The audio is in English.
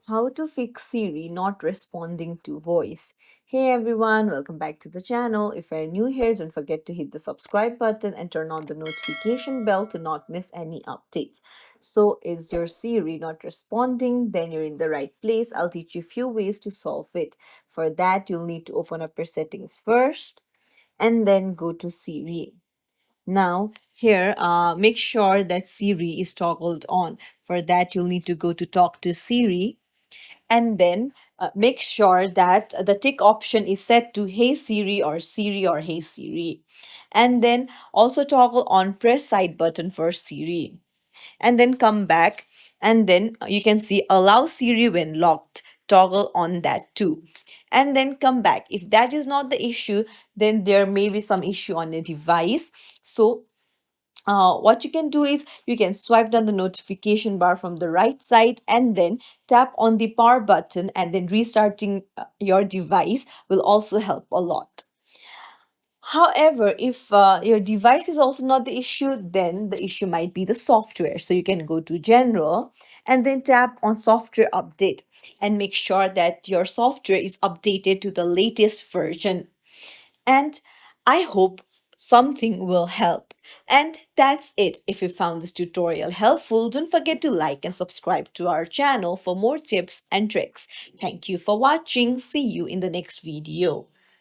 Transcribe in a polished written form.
How to fix Siri not responding to voice. Hey everyone, welcome back to the channel. If you're new here, don't forget to hit the subscribe button and turn on the notification bell to not miss any updates. So, is your Siri not responding? Then you're in the right place. I'll teach you a few ways to solve it. For that, you'll need to open up your settings first and then go to Siri. Now, here, make sure that Siri is toggled on. For that, you'll need to go to Talk to Siri and then make sure that the tick option is set to Hey Siri or Hey Siri. And then also toggle on press side button for Siri. And then come back and then you can see allow Siri when locked. Toggle on that too. And then come back. If that is not the issue, then there may be some issue on a device. So what you can do is you can swipe down the notification bar from the right side and then tap on the power button, and then restarting your device will also help a lot. However, if your device is also not the issue, then the issue might be the software. So you can go to General and then tap on Software Update and make sure that your software is updated to the latest version. And I hope something will help. And that's it. If you found this tutorial helpful, don't forget to like and subscribe to our channel for more tips and tricks. Thank you for watching. See you in the next video.